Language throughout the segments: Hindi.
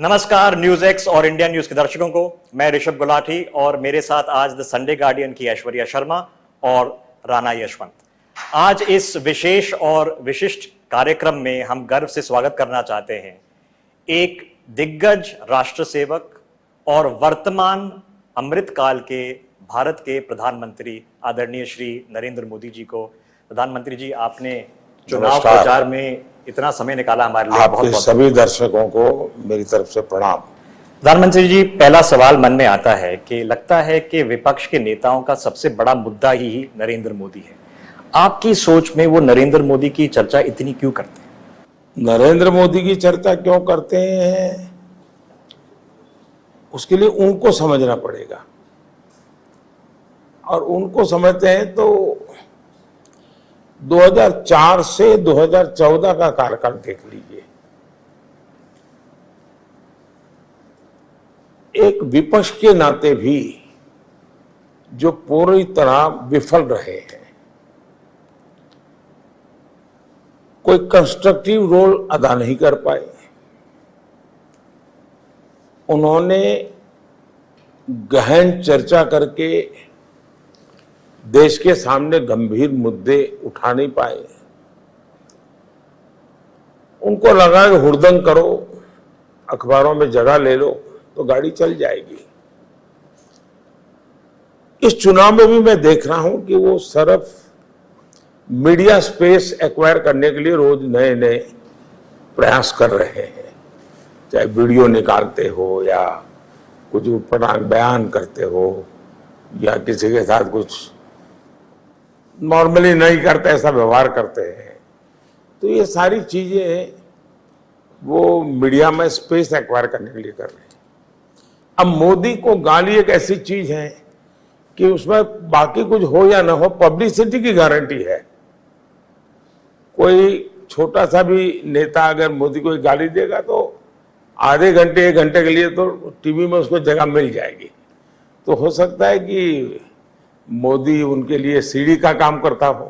नमस्कार न्यूज एक्स और इंडिया न्यूज के दर्शकों को। मैं ऋषभ गुलाटी और मेरे साथ आज द संडे गार्डियन की ऐश्वर्या शर्मा और राणा यशवंत। आज इस विशेष और विशिष्ट कार्यक्रम में हम गर्व से स्वागत करना चाहते हैं एक दिग्गज राष्ट्र सेवक और वर्तमान अमृतकाल के भारत के प्रधानमंत्री आदरणीय श्री नरेंद्र मोदी जी को। प्रधानमंत्री जी, आपने चुनाव प्रचार में इतना समय निकाला हमारे लिए, आपके सभी दर्शकों को मेरी तरफ से प्रणाम। प्रधानमंत्री जी, पहला सवाल मन में आता है कि लगता है कि विपक्ष के नेताओं का सबसे बड़ा मुद्दा ही नरेंद्र मोदी है। आपकी सोच में वो नरेंद्र मोदी की चर्चा इतनी क्यों करते हैं? नरेंद्र मोदी की चर्चा क्यों करते हैं, उसके लिए उनको समझना पड़ेगा। और उनको समझते हैं तो 2004 से 2014 का कार्यकाल देख लीजिए। एक विपक्ष के नाते भी जो पूरी तरह विफल रहे हैं, कोई कंस्ट्रक्टिव रोल अदा नहीं कर पाए। उन्होंने गहन चर्चा करके देश के सामने गंभीर मुद्दे उठा नहीं पाए। उनको लगा कि हुड़दंग करो, अखबारों में जगह ले लो तो गाड़ी चल जाएगी। इस चुनाव में भी मैं देख रहा हूं कि वो सिर्फ मीडिया स्पेस एक्वायर करने के लिए रोज नए नए प्रयास कर रहे हैं, चाहे वीडियो निकालते हो या कुछ ऊटपटांग बयान करते हो या किसी के साथ कुछ नॉर्मली नहीं करते ऐसा व्यवहार करते हैं। तो ये सारी चीजें वो मीडिया में स्पेस एक्वायर करने के लिए कर रहे हैं। अब मोदी को गाली एक ऐसी चीज है कि उसमें बाकी कुछ हो या ना हो, पब्लिसिटी की गारंटी है। कोई छोटा सा भी नेता अगर मोदी को गाली देगा तो आधे घंटे एक घंटे के लिए तो टीवी में उसको जगह मिल जाएगी। तो हो सकता है कि मोदी उनके लिए सीढ़ी का काम करता हो।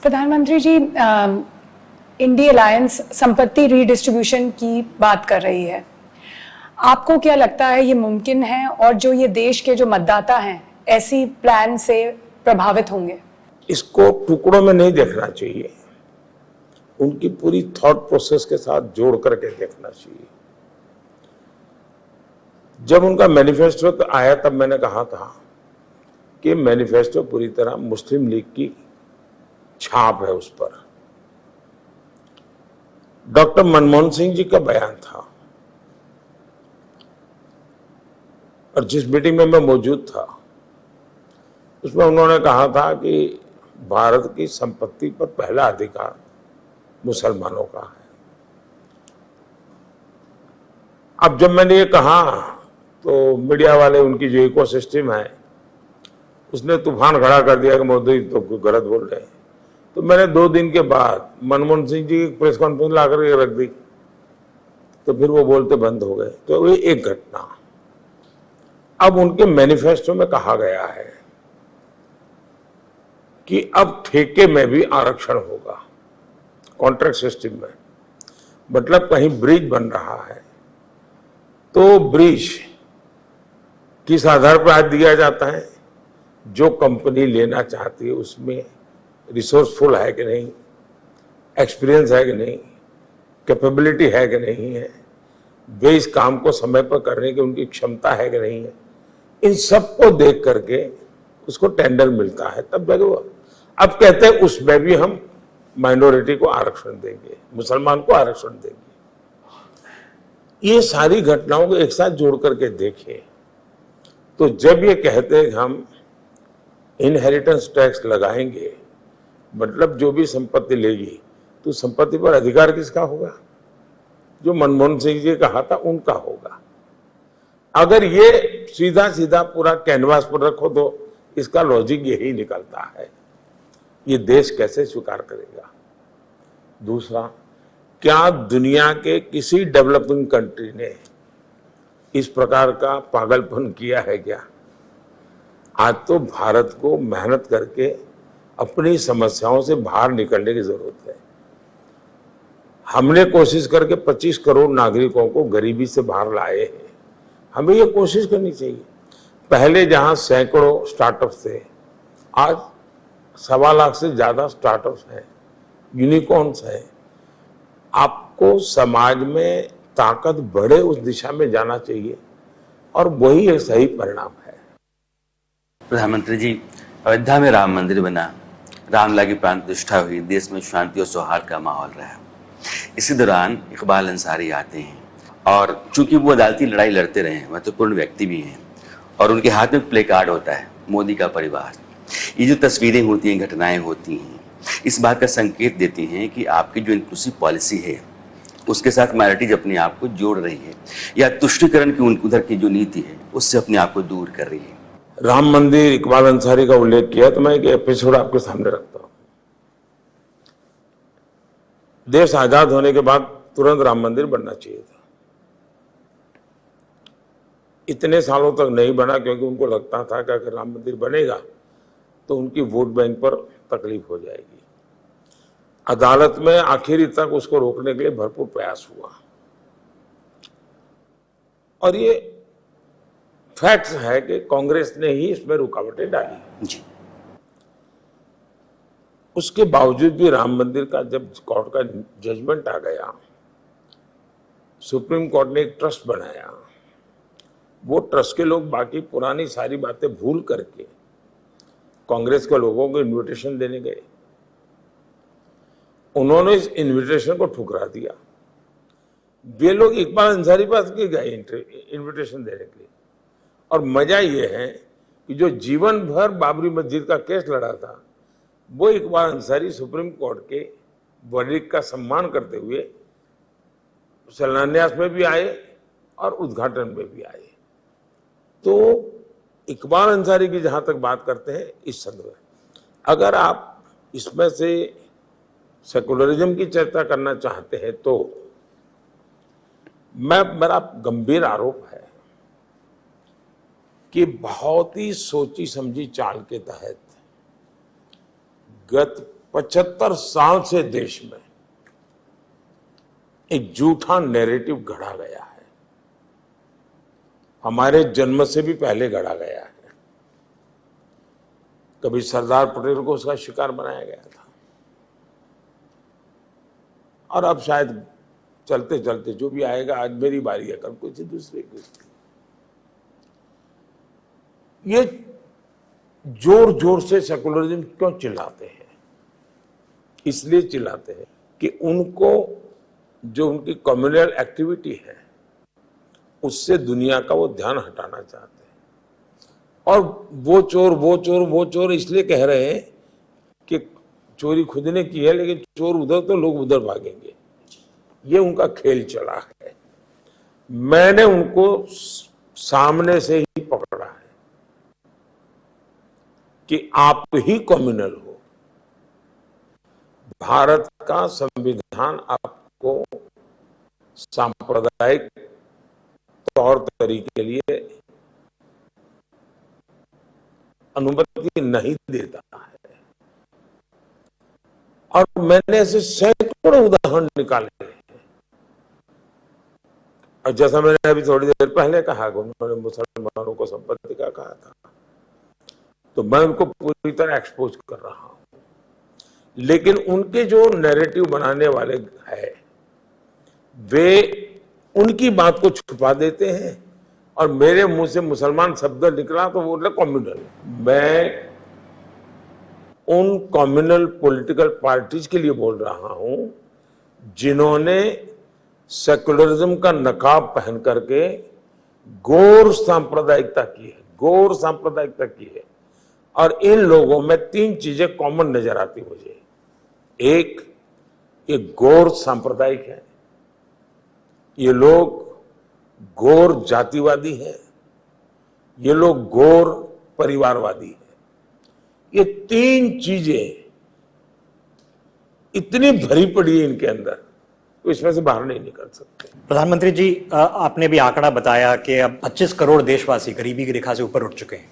प्रधानमंत्री जी, इंडी अलायंस संपत्ति रीडिस्ट्रीब्यूशन की बात कर रही है। आपको क्या लगता है ये मुमकिन है, और जो ये देश के जो मतदाता हैं ऐसी प्लान से प्रभावित होंगे? इसको टुकड़ों में नहीं देखना चाहिए, उनकी पूरी थॉट प्रोसेस के साथ जोड़ करके देखना चाहिए। जब उनका मैनिफेस्टो आया तब मैंने कहा था कि मैनिफेस्टो पूरी तरह मुस्लिम लीग की छाप है उस पर। डॉक्टर मनमोहन सिंह जी का बयान था और जिस मीटिंग में मैं मौजूद था उसमें उन्होंने कहा था कि भारत की संपत्ति पर पहला अधिकार मुसलमानों का है। अब जब मैंने ये कहा तो मीडिया वाले, उनकी जो इकोसिस्टम है, उसने तूफान खड़ा कर दिया कि मोदी तो गलत बोल रहे हैं। तो मैंने 2 दिन के बाद मनमोहन सिंह जी की प्रेस कॉन्फ्रेंस ला करके रख दी, तो फिर वो बोलते बंद हो गए। तो ये एक घटना। अब उनके मैनिफेस्टो में कहा गया है कि अब ठेके में भी आरक्षण होगा, कॉन्ट्रैक्ट सिस्टम में। मतलब कहीं ब्रिज बन रहा है तो ब्रिज किस आधार पर आज दिया जाता है? जो कंपनी लेना चाहती है उसमें रिसोर्सफुल है कि नहीं, एक्सपीरियंस है कि नहीं, कैपेबिलिटी है कि नहीं है, वे इस काम को समय पर करने की उनकी क्षमता है कि नहीं है। इन सब को देख करके उसको टेंडर मिलता है, तब जाके वो। अब कहते हैं उसमें भी हम माइनॉरिटी को आरक्षण देंगे, मुसलमान को आरक्षण देंगे। ये सारी घटनाओं को एक साथ जोड़ करके देखें तो जब ये कहते हैं हम इनहेरिटेंस टैक्स लगाएंगे, मतलब जो भी संपत्ति लेगी तो संपत्ति पर अधिकार किसका होगा? जो मनमोहन सिंह जी कहा था उनका होगा। अगर ये सीधा सीधा पूरा कैनवास पर रखो तो इसका लॉजिक यही निकलता है। ये देश कैसे स्वीकार करेगा? दूसरा, क्या दुनिया के किसी डेवलपिंग कंट्री ने इस प्रकार का पागलपन किया है क्या? आज तो भारत को मेहनत करके अपनी समस्याओं से बाहर निकलने की जरूरत है। हमने कोशिश करके 25 करोड़ नागरिकों को गरीबी से बाहर लाए हैं। हमें ये कोशिश करनी चाहिए। पहले जहां सैकड़ों स्टार्टअप्स थे, आज 1.25 लाख से ज्यादा स्टार्टअप्स हैं, यूनिकॉर्न्स हैं। आपको समाज में ताकत बढ़े उस दिशा में जाना चाहिए और वही एक सही परिणाम है। प्रधानमंत्री जी, अयोध्या में राम मंदिर बना, रामलला की प्राण प्रतिष्ठा हुई, देश में शांति और सौहार्द का माहौल रहा। इसी दौरान इकबाल अंसारी आते हैं और चूंकि वो अदालती लड़ाई लड़ते रहे, महत्वपूर्ण व्यक्ति भी हैं, और उनके हाथ में प्ले कार्ड होता है मोदी का परिवार। ये जो तस्वीरें होती हैं, घटनाएं होती हैं, इस बात का संकेत देती हैं कि आपकी जो इंक्लूसिव पॉलिसी है उसके साथ माइनॉरिटीज अपने आप को जोड़ रही है, या तुष्टीकरण की उधर की जो नीति है उससे अपने आप को दूर कर रही है। राम मंदिर, इकबाल अंसारी का उल्लेख किया तो मैं एक एपिसोड आपके सामने रखता हूं। देश आजाद होने के बाद तुरंत राम मंदिर बनना चाहिए था। इतने सालों तक नहीं बना क्योंकि उनको लगता था कि अगर राम मंदिर बनेगा तो उनकी वोट बैंक पर तकलीफ हो जाएगी। अदालत में आखिरी तक उसको रोकने के लिए भरपूर प्रयास हुआ और ये फैक्ट है कि कांग्रेस ने ही इसमें रुकावटें डाली जी। उसके बावजूद भी राम मंदिर का जब कोर्ट का जजमेंट आ गया, सुप्रीम कोर्ट ने एक ट्रस्ट बनाया। वो ट्रस्ट के लोग बाकी पुरानी सारी बातें भूल करके कांग्रेस के लोगों को इनविटेशन देने गए। उन्होंने इस इनविटेशन को ठुकरा दिया। वे लोग इकबाल अंसारी पास के गए इनविटेशन देने के लिए। और मजा ये है कि जो जीवन भर बाबरी मस्जिद का केस लड़ा था, वो इकबाल अंसारी सुप्रीम कोर्ट के वर्डिक्ट का सम्मान करते हुए शिलान्यास में भी आए और उद्घाटन में भी आए। तो इकबाल अंसारी की जहां तक बात करते हैं इस संदर्भ में, अगर आप इसमें से सेकुलरिज्म की चर्चा करना चाहते हैं तो मेरा गंभीर आरोप है कि बहुत ही सोची समझी चाल के तहत गत 75 साल से देश में एक झूठा नैरेटिव गढ़ा गया है। हमारे जन्म से भी पहले गढ़ा गया है। कभी सरदार पटेल को उसका शिकार बनाया गया था और अब शायद चलते चलते जो भी आएगा, आज मेरी बारी है, कल कुछ दूसरे की। ये जोर जोर से सेकुलरिज्म क्यों चिल्लाते हैं? इसलिए चिल्लाते हैं कि उनको जो उनकी कम्युनल एक्टिविटी है उससे दुनिया का वो ध्यान हटाना चाहते हैं। और वो चोर वो चोर वो चोर इसलिए कह रहे हैं कि चोरी खुद ने की है, लेकिन चोर उधर तो लोग उधर भागेंगे। ये उनका खेल चला है। मैंने उनको सामने से ही पकड़ा है कि आप ही कम्युनल हो। भारत का संविधान आपको सांप्रदायिक तौर तरीके के लिए अनुमति नहीं देता है। और मैंने ऐसे सैकड़ों उदाहरण निकाले हैं। और जैसा मैंने अभी थोड़ी देर पहले कहा, उन्होंने मुसलमानों को संपत्ति का कहा था, तो मैं उनको पूरी तरह एक्सपोज कर रहा हूं। लेकिन उनके जो नैरेटिव बनाने वाले हैं, वे उनकी बात को छुपा देते हैं और मेरे मुंह से मुसलमान शब्द निकला तो वो बोले कम्युनल। मैं उन कम्युनल पॉलिटिकल पार्टीज के लिए बोल रहा हूं जिन्होंने सेकुलरिज्म का नकाब पहन करके गौर सांप्रदायिकता की है, गौर सांप्रदायिकता की है। और इन लोगों में 3 चीजें कॉमन नजर आती मुझे। एक, ये गौर सांप्रदायिक है, ये लोग गौर जातिवादी हैं, ये लोग गौर परिवारवादी हैं। ये 3 चीजें इतनी भरी पड़ी है इनके अंदर, तो इसमें से बाहर नहीं निकल सकते। प्रधानमंत्री जी, आपने भी आंकड़ा बताया कि अब 25 करोड़ देशवासी गरीबी की रेखा से ऊपर उठ चुके हैं।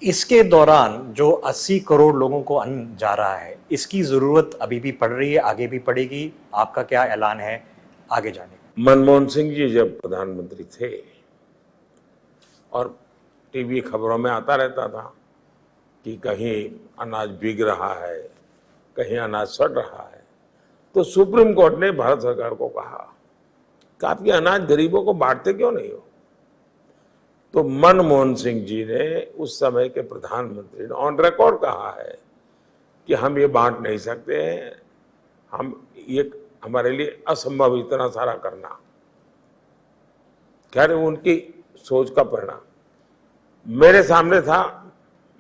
इसके दौरान जो 80 करोड़ लोगों को अन्न जा रहा है, इसकी जरूरत अभी भी पड़ रही है, आगे भी पड़ेगी। आपका क्या ऐलान है आगे जाने का? मनमोहन सिंह जी जब प्रधानमंत्री थे और टीवी खबरों में आता रहता था कि कहीं अनाज भीग रहा है, कहीं अनाज सड़ रहा है, तो सुप्रीम कोर्ट ने भारत सरकार को कहा कि आप ये अनाज गरीबों को बांटते क्यों नहीं हो? तो मनमोहन सिंह जी ने उस समय के प्रधानमंत्री ने ऑन रिकॉर्ड कहा है कि हम ये बांट नहीं सकते हैं, हम ये हमारे लिए असंभव इतना सारा करना। खैर उनकी सोच का परिणाम मेरे सामने था।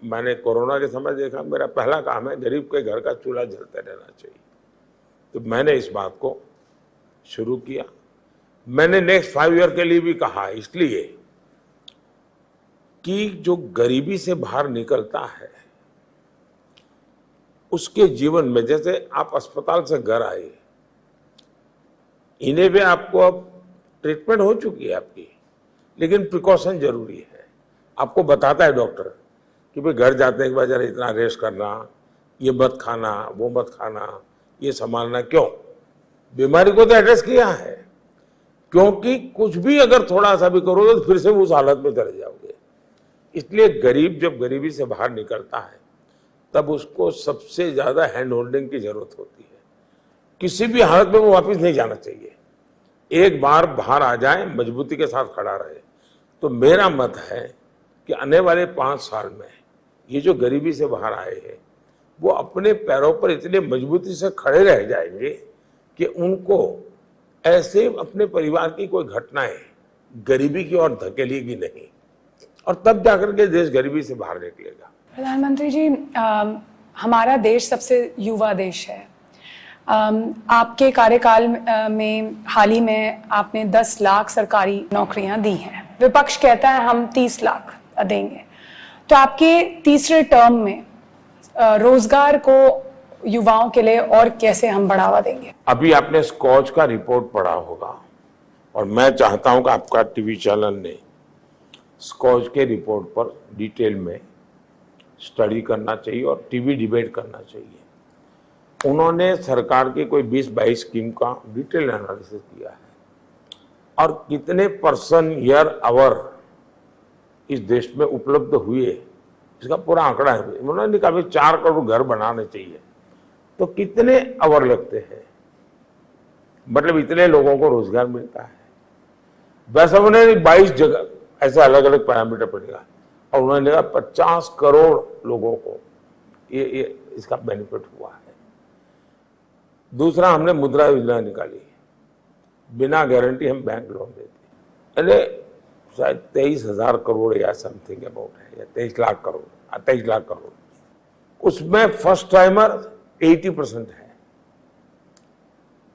मैंने कोरोना के समय देखा, मेरा पहला काम है गरीब के घर का चूल्हा जलते रहना चाहिए, तो मैंने इस बात को शुरू किया। मैंने नेक्स्ट 5 ईयर के लिए भी कहा, इसलिए कि जो गरीबी से बाहर निकलता है उसके जीवन में, जैसे आप अस्पताल से घर आए, इन्हें भी आपको अब ट्रीटमेंट हो चुकी है आपकी, लेकिन प्रिकॉशन जरूरी है। आपको बताता है डॉक्टर कि भाई घर जाते के बाद जरा इतना रेस्ट करना, ये मत खाना, वो मत खाना, ये संभालना। क्यों? बीमारी को तो एड्रेस किया है, क्योंकि कुछ भी अगर थोड़ा सा भी करोगे तो फिर से उस हालत में चले जाओगे। इसलिए गरीब जब गरीबी से बाहर निकलता है तब उसको सबसे ज्यादा हैंड होल्डिंग की जरूरत होती है। किसी भी हालत में वो वापस नहीं जाना चाहिए, एक बार बाहर आ जाए, मजबूती के साथ खड़ा रहे। तो मेरा मत है कि आने वाले 5 साल में ये जो गरीबी से बाहर आए हैं वो अपने पैरों पर इतने मजबूती से खड़े रह जाएंगे कि उनको ऐसे अपने परिवार की कोई घटनाएं गरीबी की ओर धकेलेगी नहीं, और तब जाकर के देश गरीबी से बाहर निकलेगा। प्रधानमंत्री जी, हमारा देश सबसे युवा देश है। आपके कार्यकाल में हाल ही में आपने 10 लाख सरकारी नौकरियां दी हैं। विपक्ष कहता है हम 30 लाख देंगे। तो आपके तीसरे टर्म में रोजगार को युवाओं के लिए और कैसे हम बढ़ावा देंगे? अभी आपने स्कॉच का रिपोर्ट पढ़ा होगा, और मैं चाहता हूं कि आपका टीवी चैनल ने स्कॉच के रिपोर्ट पर डिटेल में स्टडी करना चाहिए और टीवी डिबेट करना चाहिए। उन्होंने सरकार की कोई 20-22 स्कीम का डिटेल एनालिसिस किया है और कितने पर्सन ईयर आवर इस देश में उपलब्ध हुए, इसका पूरा आंकड़ा है। उन्होंने कहा 4 करोड़ घर बनाने चाहिए, तो कितने आवर लगते हैं, मतलब इतने लोगों को रोजगार मिलता है। वैसे उन्होंने 22 जगह ऐसे अलग अलग पैरामीटर पड़ेगा, और उन्होंने कहा 50 करोड़ लोगों को ये इसका बेनिफिट हुआ है। दूसरा, हमने मुद्रा योजना निकाली, बिना गारंटी हम बैंक लोन देते, यानी शायद 23,000 करोड़ या समथिंग अबाउट है, या 23 लाख करोड़, 23 लाख करोड़। उसमें फर्स्ट टाइमर 80% है।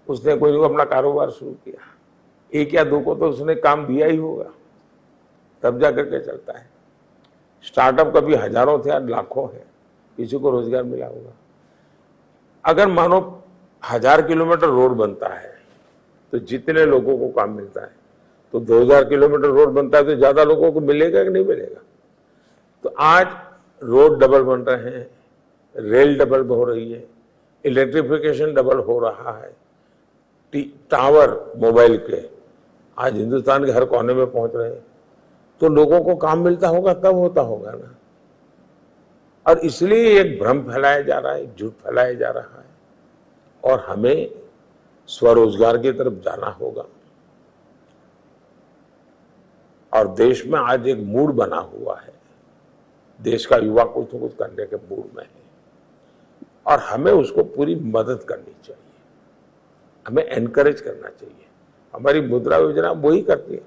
उसने कोई अपना कारोबार शुरू किया, 1 या 2 को तो उसने काम दिया ही होगा, तब जा करके चलता है। स्टार्टअप कभी हजारों थे, आज लाखों है, किसी को रोजगार मिला होगा। अगर मानो 1000 किलोमीटर रोड बनता है तो जितने लोगों को काम मिलता है, तो 2000 किलोमीटर रोड बनता है तो ज्यादा लोगों को मिलेगा कि नहीं मिलेगा? तो आज रोड डबल बन रहे हैं, रेल डबल हो रही है, इलेक्ट्रिफिकेशन डबल हो रहा है, टावर मोबाइल के आज हिंदुस्तान के हर कोने में पहुंच रहे हैं, तो लोगों को काम मिलता होगा तब होता होगा ना। और इसलिए एक भ्रम फैलाया जा रहा है, झूठ फैलाया जा रहा है, और हमें स्वरोजगार की तरफ जाना होगा। और देश में आज एक मूड बना हुआ है, देश का युवा कुछ न कुछ करने के मूड में है, और हमें उसको पूरी मदद करनी चाहिए, हमें एनकरेज करना चाहिए। हमारी मुद्रा योजना वही करती है।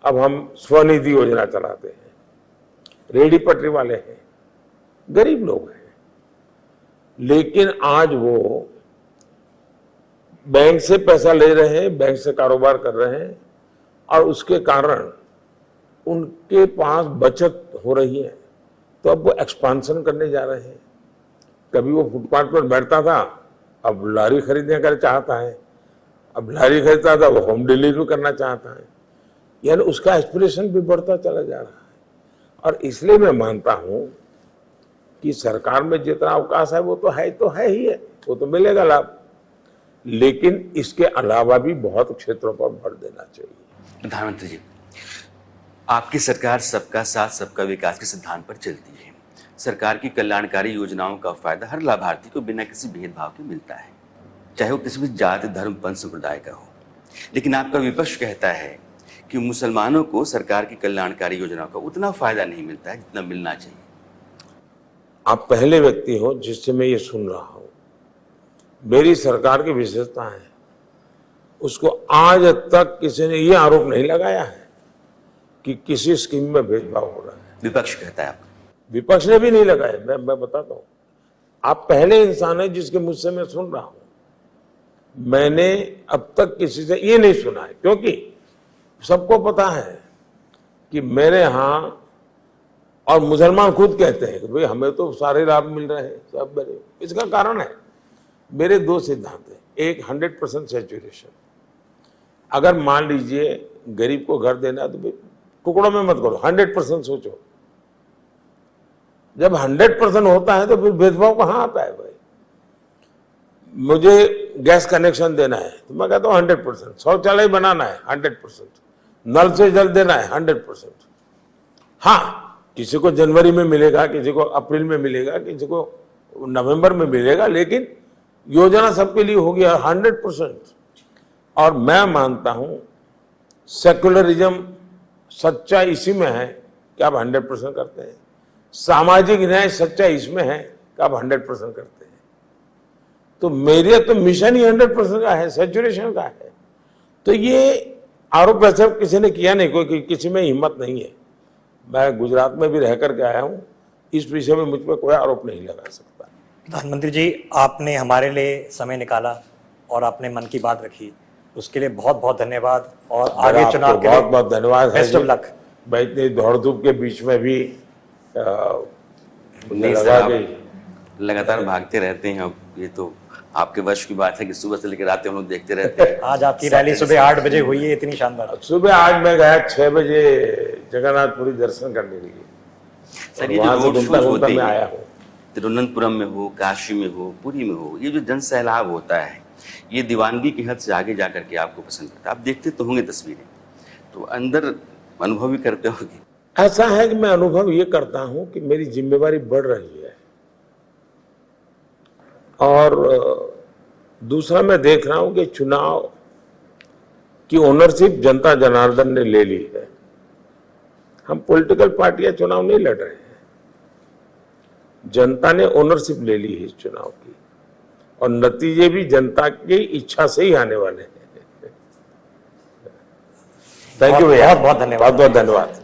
अब हम स्वनिधि योजना चलाते हैं, रेहड़ी पटरी वाले हैं, गरीब लोग हैं, लेकिन आज वो बैंक से पैसा ले रहे हैं, बैंक से कारोबार कर रहे हैं, और उसके कारण उनके पास बचत हो रही है, तो अब वो एक्सपांशन करने जा रहे हैं। कभी वो फुटपाथ पर बैठता था, अब लारी खरीदने का चाहता है, अब लारी खरीदता था वो होम डिलीवरी करना चाहता है, यानी उसका एस्पिरेशन भी बढ़ता चला जा रहा है। और इसलिए मैं मानता हूं कि सरकार में जितना अवकाश है वो तो है ही है, वो तो मिलेगा लाभ, लेकिन इसके अलावा भी बहुत क्षेत्रों पर भर देना चाहिए। प्रधानमंत्री जी, आपकी सरकार सबका साथ सबका विकास के सिद्धांत पर चलती है। सरकार की कल्याणकारी योजनाओं का फायदा हर लाभार्थी को बिना किसी भेदभाव के मिलता है, चाहे वो किसी भी जाति, धर्म, पंथ, संप्रदाय का हो। लेकिन आपका विपक्ष कहता है कि मुसलमानों को सरकार की कल्याणकारी योजनाओं का उतना फायदा नहीं मिलता है जितना मिलना चाहिए। आप पहले व्यक्ति हो जिससे मैं ये सुन रहा हूं। मेरी सरकार की विशेषता है, उसको आज तक किसी ने ये आरोप नहीं लगाया है कि किसी स्कीम में भेदभाव हो रहा है। विपक्ष कहता है आपका। विपक्ष ने भी नहीं लगाया। मैं बताता हूं, आप पहले इंसान है जिसके मुझसे मैं सुन रहा हूं। मैंने अब तक किसी से ये नहीं सुना है, क्योंकि सबको पता है कि मेरे यहां, और मुसलमान खुद कहते हैं कि भाई हमें तो सारे लाभ मिल रहे हैं सब मेरे। इसका कारण है मेरे दो सिद्धांत हैं। एक 100% सैचुरेशन। अगर मान लीजिए गरीब को घर देना है तो टुकड़ों में मत करो, 100% सोचो। जब 100% होता है तो फिर भेदभाव कहां आता है भाई। मुझे गैस कनेक्शन देना है तो मैं कहता हूं 100%, शौचालय बनाना है 100%, नल से जल देना है 100%। हाँ, किसी को जनवरी में मिलेगा, किसी को अप्रैल में मिलेगा, किसी को नवंबर में मिलेगा, लेकिन योजना सबके लिए होगी 100%। और मैं मानता हूं सेकुलरिज्म सच्चा इसी में है कि आप 100% करते हैं। सामाजिक न्याय सच्चा इसमें है कि आप 100% करते हैं। तो मेरे तो मिशन ही 100% का है, सैचुरेशन का है। तो ये आरोप वैसे किसी ने किया नहीं, कोई किसी में हिम्मत नहीं है। मैं गुजरात में भी रह करके आया हूं, इस विषय में मुझ पर कोई आरोप नहीं लगा सकता। प्रधानमंत्री जी, आपने हमारे लिए समय निकाला और आपने मन की बात रखी, उसके लिए बहुत बहुत धन्यवाद। और आगे चुनाव के लिए बहुत बहुत धन्यवाद। Best of luck. मैं इतनी दौड़ धूप के बीच में भी नहीं सर, आप लगातार भागते रहते हैं। अब ये तो आपके वश की बात है कि सुबह से लेकर रात हम लोग देखते रहते हैं। आज आपकी रैली सुबह 8 बजे हुई है, इतनी शानदार। सुबह आज मैं गया 6 बजे जगन्नाथपुरी दर्शन करने के लिए। सर, ये जो रोड शोज होते हैं, आया हूँ, तिरुवनंतपुरम में हो, काशी में हो, पुरी में हो, ये जो जन सैलाब होता है, ये दीवानगी की हद से आगे जा करके आपको पसंद करता है। आप देखते तो होंगे तस्वीरें, तो अंदर अनुभव भी करते होंगे। ऐसा है कि मैं अनुभव ये करता हूं कि मेरी जिम्मेवारी बढ़ रही है। और दूसरा मैं देख रहा हूं कि चुनाव की ओनरशिप जनता जनार्दन ने ले ली है। हम पॉलिटिकल पार्टियां चुनाव नहीं लड़ रहे हैं, जनता ने ओनरशिप ले ली है इस चुनाव की, और नतीजे भी जनता की इच्छा से ही आने वाले हैं। थैंक यू भैया, बहुत बहुत धन्यवाद। बहुत बहुत धन्यवाद।